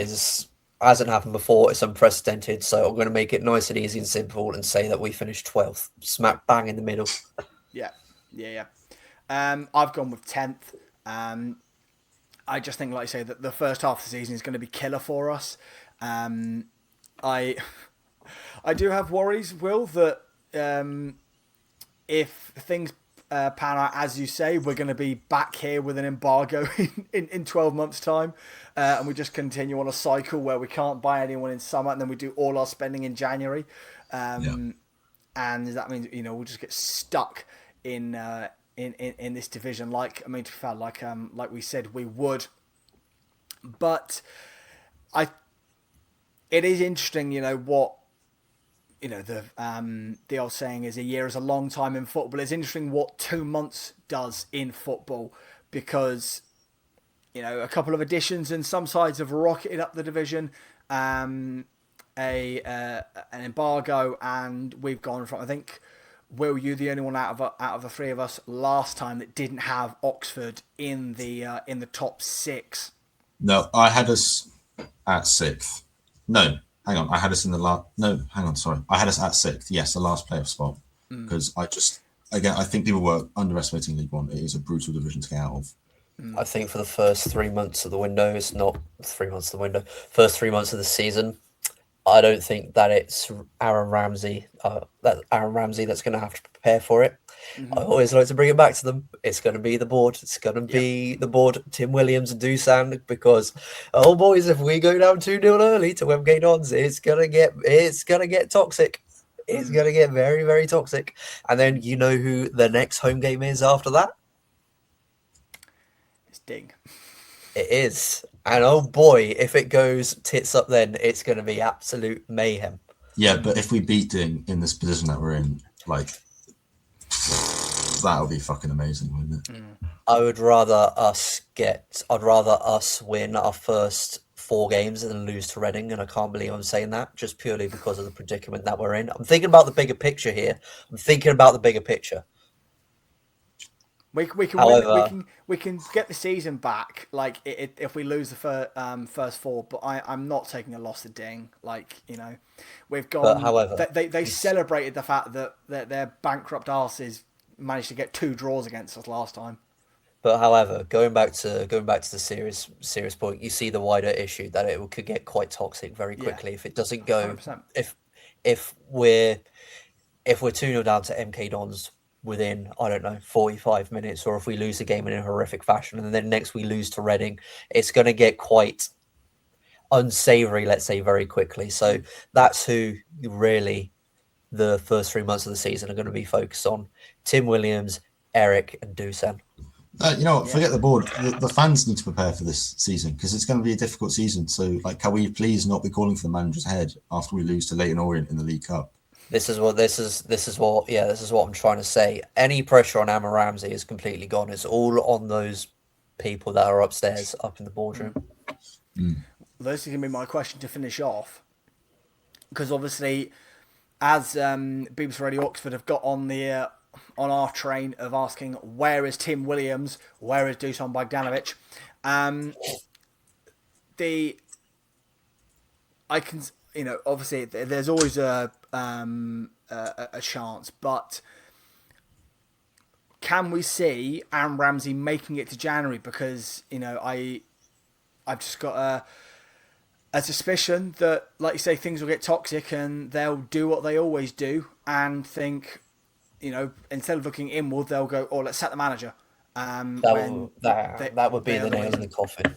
hasn't happened before. It's unprecedented, so I'm going to make it nice and easy and simple and say that we finished 12th, smack bang in the middle. Yeah. I've gone with 10th. I just think, like I say, that the first half of the season is going to be killer for us. I do have worries, Will, that if things pan out as you say, we're going to be back here with an embargo in 12 months' time, and we just continue on a cycle where we can't buy anyone in summer, and then we do all our spending in January, and that means we'll just get stuck in this division. Like we said we would, but it is interesting, what. The old saying is a year is a long time in football. It's interesting what 2 months does in football, because a couple of additions and some sides have rocketed up the division, an embargo, and we've gone from, I think, Will, you the only one out of the three of us last time that didn't have Oxford in the top six. No, I had us at sixth. No. Hang on, I had us in the last. No, hang on, sorry. I had us at sixth. Yes, the last playoff spot. Because I think people were underestimating League One. It is a brutal division to get out of. I think for the first 3 months of the window, it's not 3 months of the window. First 3 months of the season, I don't think that it's Aaron Ramsey. That's going to have to prepare for it. I always like to bring it back to them. It's going to be the board. It's going to be the board, Tim Williams and Dusan, because boys, if we go down 2-0 early to MK Dons, it's gonna get toxic. It's gonna get very, very toxic. And then you know who the next home game is after that? It's Ding. It is. And oh boy, if it goes tits up, then it's going to be absolute mayhem. Yeah, but if we beat Ding in this position that we're in, like, that would be fucking amazing, wouldn't it? I'd rather us win our first 4 games and then lose to Reading, and I can't believe I'm saying that, just purely because of the predicament that we're in. I'm thinking about the bigger picture here. We can get the season back, like if we lose the first 4. But I'm not taking a loss to Ding. We've gone. But however, they celebrated the fact that their bankrupt arses managed to get 2 draws against us last time. But however, going back to the serious point, you see the wider issue that it could get quite toxic very quickly if it doesn't go. 100%. If we're 2-0 down to MK Dons within, 45 minutes, or if we lose the game in a horrific fashion and then next we lose to Reading, it's going to get quite unsavory, let's say, very quickly. So that's who really the first 3 months of the season are going to be focused on: Tim Williams, Eric, and Dusan. You know what? Forget the board. The fans need to prepare for this season because it's going to be a difficult season. So, like, can we please not be calling for the manager's head after we lose to Leyton Orient in the League Cup? This is what I'm trying to say. Any pressure on Amma Ramsey is completely gone. It's all on those people that are upstairs, up in the boardroom. This is going to be my question to finish off, because obviously, as BBC Radio Oxford have got on the on our train of asking where is Tim Williams, where is Dusan Bogdanovic, I can, you know, obviously there's always a chance, but can we see Aaron Ramsey making it to January? Because, you know, I've just got a suspicion that, like you say, things will get toxic and they'll do what they always do and think, you know, instead of looking inward, they'll go, "Oh, let's sack the manager." That would be the nail in the coffin.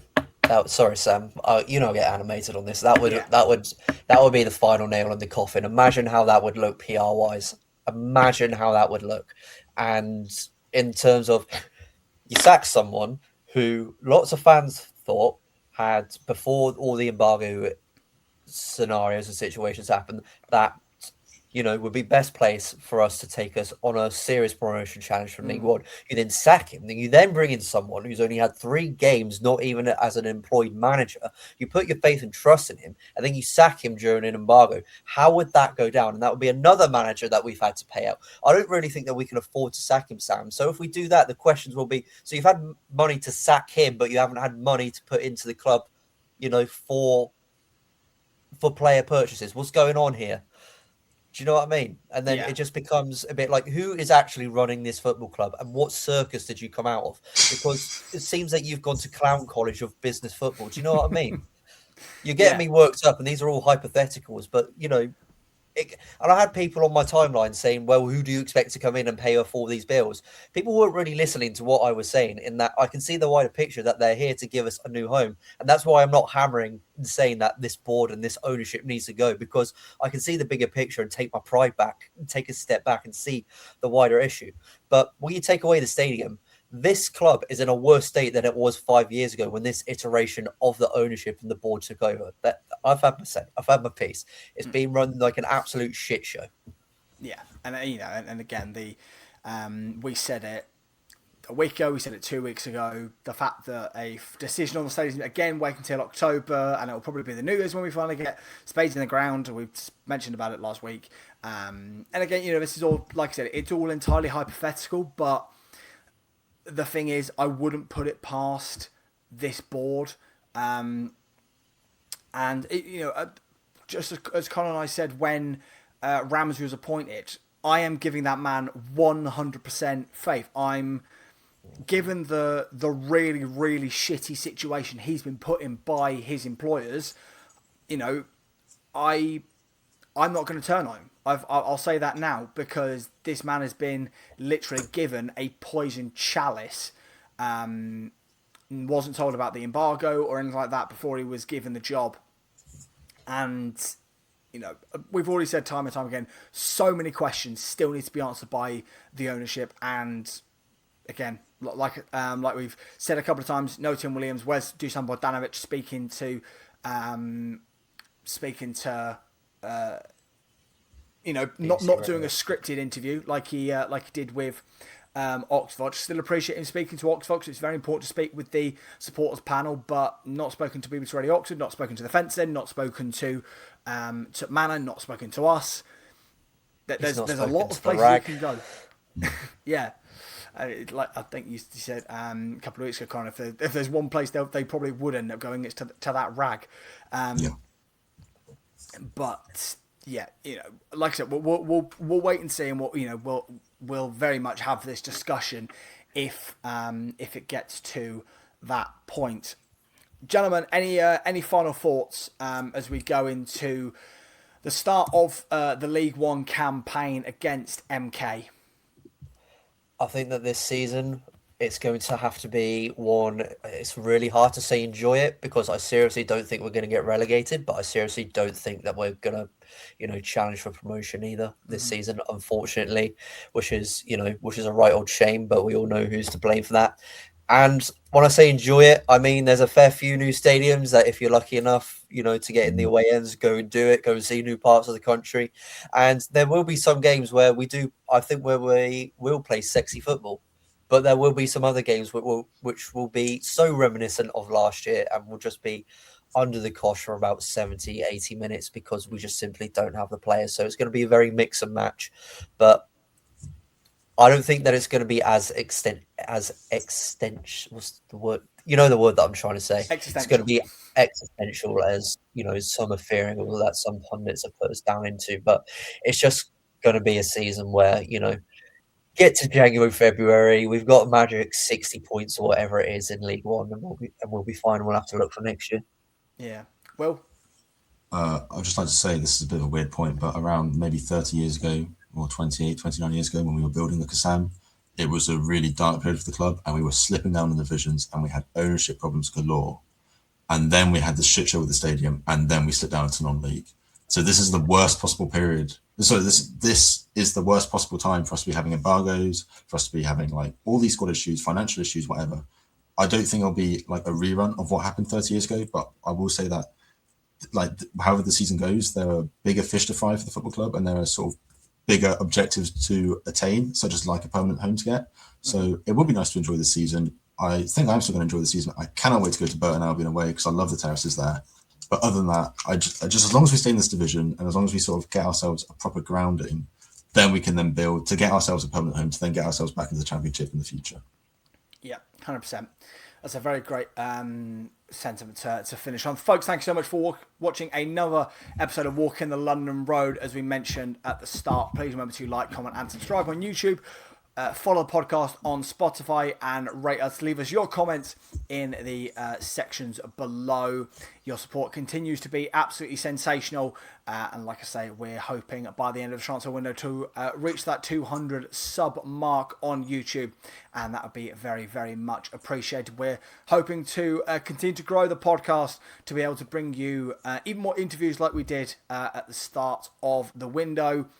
Sorry, Sam. You know, I get animated on this. That would be the final nail in the coffin. Imagine how that would look PR wise. Imagine how that would look. And in terms of, you sack someone who lots of fans thought had, before all the embargo scenarios and situations happened, that, you know, would be best place for us to take us on a serious promotion challenge from League One. You then sack him. Then you then bring in someone who's only had 3 games, not even as an employed manager. You put your faith and trust in him, and then you sack him during an embargo. How would that go down? And that would be another manager that we've had to pay out. I don't really think that we can afford to sack him, Sam. So if we do that, the questions will be, so you've had money to sack him, but you haven't had money to put into the club, you know, for player purchases. What's going on here? Do you know what I mean? And then it just becomes a bit like, who is actually running this football club and what circus did you come out of? Because it seems that you've gone to clown college of business football. Do you know what I mean? You're getting me worked up, and these are all hypotheticals, but, you know, and I had people on my timeline saying, well, who do you expect to come in and pay off all these bills? People weren't really listening to what I was saying, in that I can see the wider picture, that they're here to give us a new home. And that's why I'm not hammering and saying that this board and this ownership needs to go, because I can see the bigger picture and take my pride back and take a step back and see the wider issue. But when you take away the stadium, this club is in a worse state than it was 5 years ago when this iteration of the ownership and the board took over. That I've had my say, I've had my piece. It's been run like an absolute shit show. Yeah, and you know, and again, we said it a week ago. We said it 2 weeks ago. The fact that a decision on the stadium again waiting until October, and it will probably be the New Year's when we finally get spades in the ground. We've mentioned about it last week. And again, you know, this is all, like I said, it's all entirely hypothetical, but the thing is, I wouldn't put it past this board. And, it, you know, just as Colin and I said when Ramsey was appointed, I am giving that man 100% faith. I'm given the really, really shitty situation he's been put in by his employers, you know, I'm not going to turn on him. I'll say that now, because this man has been literally given a poison chalice. Wasn't told about the embargo or anything like that before he was given the job. And, you know, we've already said time and time again, so many questions still need to be answered by the ownership. And again, like we've said a couple of times, no Tim Williams, where's Dusan Bogdanovic speaking to you know, not doing a scripted interview like he did with Oxford. Still appreciate him speaking to Oxford, because it's very important to speak with the supporters panel, but not spoken to BBC Radio Oxford, not spoken to the fencing, not spoken to Manor, not spoken to us. There's a lot of places you can go. Yeah. Like I think you said a couple of weeks ago, Conor, if there's one place they probably would end up going, it's to that rag. But yeah, you know, like I said, we'll wait and see, and we'll very much have this discussion if it gets to that point. Gentlemen, any final thoughts as we go into the start of the League One campaign against MK? I think that this season it's going to have to be one. It's really hard to say enjoy it, because I seriously don't think we're going to get relegated, but I seriously don't think that we're going to, challenge for promotion either this season, unfortunately, which is a right old shame, but we all know who's to blame for that. And when I say enjoy it, I mean there's a fair few new stadiums that if you're lucky enough, to get in the away ends, go and do it, go and see new parts of the country. And there will be some games where I think where we will play sexy football. But there will be some other games which will be so reminiscent of last year and will just be under the cosh for about 70, 80 minutes because we just simply don't have the players. So it's going to be a very mix and match. But I don't think that it's going to be as what's the word? You know the word that I'm trying to say. It's going to be existential, as some are fearing, or that some pundits have put us down into. But it's just going to be a season where get to January, February, we've got a magic 60 points or whatever it is in League One, and we'll be fine. We'll have to look for next year. Yeah. Well, I'd just like to say, this is a bit of a weird point, but around maybe 30 years ago, or 28, 29 years ago, when we were building the Kassam, it was a really dark period for the club, and we were slipping down in the divisions, and we had ownership problems galore. And then we had the shit show with the stadium, and then we slipped down into non-league. So this is the worst possible period. So this is the worst possible time for us to be having embargoes, for us to be having like all these squad issues, financial issues, whatever. I don't think it'll be like a rerun of what happened 30 years ago, but I will say that like however the season goes, there are bigger fish to fry for the football club, and there are sort of bigger objectives to attain, such as like a permanent home to get. So it would be nice to enjoy the season. I think I'm still going to enjoy the season. I cannot wait to go to Burton Albion away because I love the terraces there. But other than that, I just as long as we stay in this division and as long as we sort of get ourselves a proper grounding, then we can then build to get ourselves a permanent home to then get ourselves back into the Championship in the future. Yeah, 100%. That's a very great sentiment to finish on. Folks, thank you so much for watching another episode of Walking the London Road. As we mentioned at the start, please remember to like, comment and subscribe on YouTube. Follow the podcast on Spotify and rate us. Leave us your comments in the sections below. Your support continues to be absolutely sensational. And like I say, we're hoping by the end of the transfer window to reach that 200 sub mark on YouTube. And that would be very, very much appreciated. We're hoping to continue to grow the podcast to be able to bring you even more interviews like we did at the start of the window.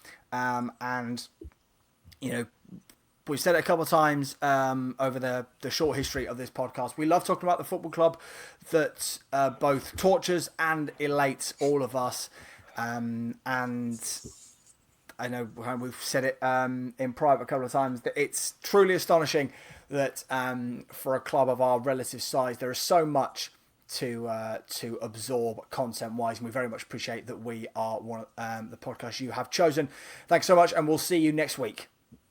We've said it a couple of times over the short history of this podcast. We love talking about the football club that both tortures and elates all of us. And I know we've said it in private a couple of times that it's truly astonishing that for a club of our relative size, there is so much to absorb content-wise, and we very much appreciate that we are one of the podcasts you have chosen. Thanks so much, and we'll see you next week.